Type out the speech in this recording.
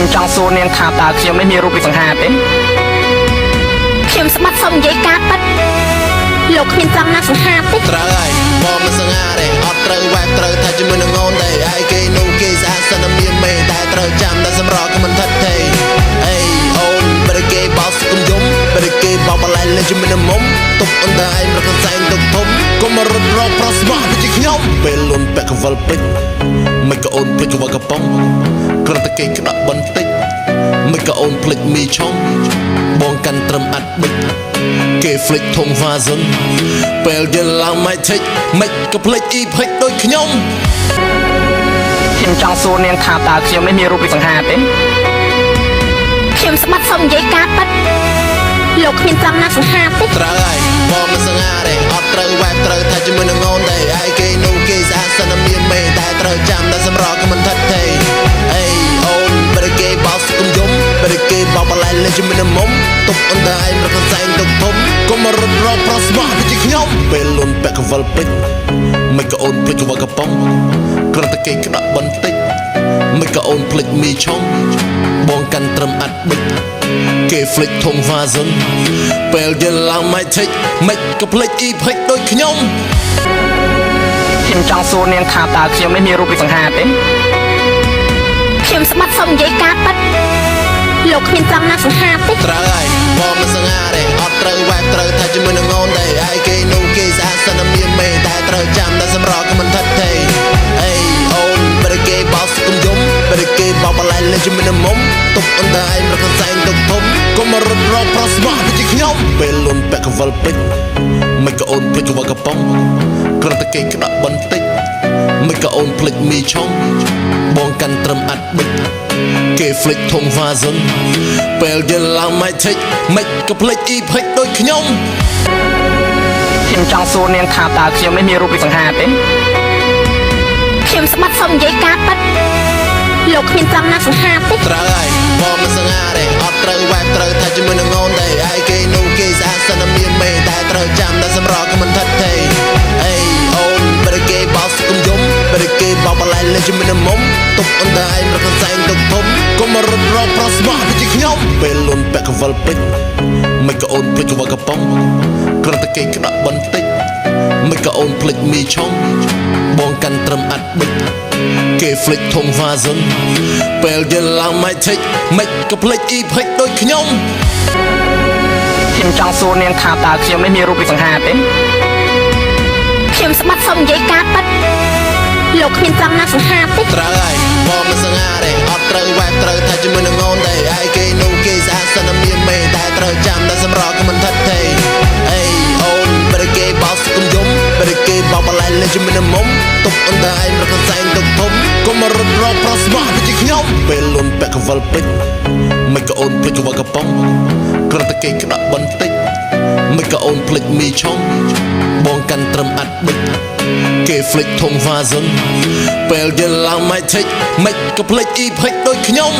ខ្ញុំចង់សួរនាងថាតើខ្ញុំនេះមានរូបរាងសង្ហាទេខ្ញុំស្បាត់សុំនិយាយការពិតលោកគ្មានចង់ណាស់សង្ហាទេត្រូវហើយបងមិនសង្ហាទេអត់ត្រូវវ៉ែបត្រូវថាជាមួយនឹងអូនទេឯគេនោះគេស្អាតសិនមានមេតែត្រូវចាំតែសម្រក់ក៏មិនថិតទេអេអូនបើគេបោកគុំយំបើគេបោកបលែងលេងជាមួយនឹងមុំទុកអន្តឯងរកសែងទុកធំកុំមករត់រកប្រស្មោះពីខ្ញុំពេលលុនពាក់កវលពេជ្រមិនក៏អូនភ្លេចវ៉ាកំប៉ុងគ្រាន់តែគេក្តាប់បន្តិចមិនក៏អូនភ្លេចមីឆុងបងកាន់ត្រឹមអាត់បិចគេភ្លេចធំវ៉ាសុនពេលយល់ឡើងមិនថេចមិនក៏ភ្លេចអ៊ីផិចដូចខ្ញុំខ្ញុំចង់សួរនាងថាតើខ្ញុំនេះមានរូបរាងសង្ហាទេខ្ញុំស្បាត់សុំនិយាយការពិតលោកគ្មានចង់ណាស់សង្ហាទេត្រូវហើយបងមិនសង្ហាទេអត់ត្រូវវ៉ែបត្រូវថាជាមួយនឹងអូនទេឯគេនោះគេស្អាតសិនមានមេតែត្រូវចាំតែសម្រក់ក៏មិនថិតទេអេអូនបើគេបោកគុំយំបើគេបោកបលែងលេងជាមួយនឹងមុំទុកអន្តឯងរកសែងទុកធំកុំមករត់រកប្រស្មោះពីខ្ញុំពេលលុនពាក់កវលពេជ្រមិនក៏អូនភ្លេចវ៉ាកំប៉ុងគ្រាន់តែគេក្តាប់បន្តិចមិនក៏អូនភ្លេចមីឆុងបងកាន់ត្រឹមអាត់បិចគេភ្លេចធំវ៉ាសុនពេលយល់ឡើងមិនថេចមិនក៏ភ្លេចអ៊ីផិចដូចខ្ញុំខ្ញុំចង់សួរនាងថាតើខ្ញុំនេះមានរូបរាងសង្ហាទេខ្ញុំស្បាត់សុំនិយាយការពិតលោកគ្មានចង់ណាស់សង្ហាទេត្រូវហើយបងមិនសង្ហាទេអត់ត្រូវវ៉ែបត្រូវថាជាមួយនឹងអូនទេឯគេនោះគេស្អាតសិនមានមេតែត្រូវចាំតែសម្រក់ក៏មិនថិតទេអេអូនបើគេបោកគុំយំបើគេបោកបលែងលេងជាមួយនឹងមុំទុកអន្តឯងរកសែងទុកធំកុំមករត់រកប្រស្មោះពីខ្ញុំពេលលុនពាក់កវលពេជ្រមិនក៏អូនភ្លេចវ៉ាកំប៉ុងគ្រាន់តែគេក្តាប់បន្តិចមិនក៏អូនភ្លេចមីឆុងបងកាន់ត្រឹមអាត់បិចគេភ្លេចធំវ៉ាសុនពេលយល់ឡើងមិនថេចមិនក៏ភ្លេចអ៊ីផិចដូចខ្ញុំខ្ញុំចង់សួរនាងថាតើខ្ញុំនេះមានរូបរាងសង្ហាទេខ្ញុំស្បាត់សុំនិយាយការពិតលោកគ្មានចង់ណាស់សង្ហាទេត្រូវហើយបងមិនសង្ហាទេអត់ត្រូវវ៉ែបត្រូវថាជាមួយនឹងអូនទេឯគេនោះគេស្អាតសិនមានមេតែត្រូវចាំតែសម្រក់ក៏មិនថិតទេអេអូនបើគេបោកគុំយំបើគេបោកបលែងលេងជាមួយនឹងមុំទុកអន្តឯងរកសែងទុកធំកុំមករត់រកប្រស្មោះពីខ្ញុំពេលលុនពាក់កវលពេជ្រមិនក៏អូនភ្លេចវ៉ាកំប៉ុងគ្រាន់តែគេក្តាប់បន្តិចមិនក៏អូនភ្លេចមីឆុងបងកាន់ត្រឹមអាត់បិចគេភ្លេចធំវ៉ាសុនពេលយល់ឡើងមិនថេចមិនក៏ភ្លេចអ៊ីផិចដូចខ្ញុំខ្ញុំចង់សួរនាងថាតើខ្ញុំនេះមានរូបរាងសង្ហាទេខ្ញុំស្បាត់សុំនិយាយការពិតលោកគ្មានចង់ណាស់សង្ហាទេត្រូវហើយបងមិនសង្ហាទេអត់ត្រូវវ៉ែបត្រូវថាជាមួយនឹងអូនទេឯគេនោះគេស្អាតសិនមានមេតែត្រូវចាំតែសម្រក់ក៏មិនថិតទេអេអូនបើគេបោកគុំយំបើគេបោកបលែងលេងជាមួយនឹងមុំទុកអន្តឯងរកសែងទុកធំកុំមករត់រកប្រស្មោះពីខ្ញុំពេលលុនពាក់កវលពេជ្រមិនក៏អូនភ្លេចវ៉ាកំប៉ុងគ្រាន់តែគេក្តាប់បន្តិចមិនក៏អូនភ្លេចមីឆុងបងកាន់ត្រឹមអាត់បិចគេភ្លេចធំវ៉ាសុនពេលយល់ឡើងមិនថេចមិនក៏ភ្លេចអ៊ីផិចដូចខ្ញុំ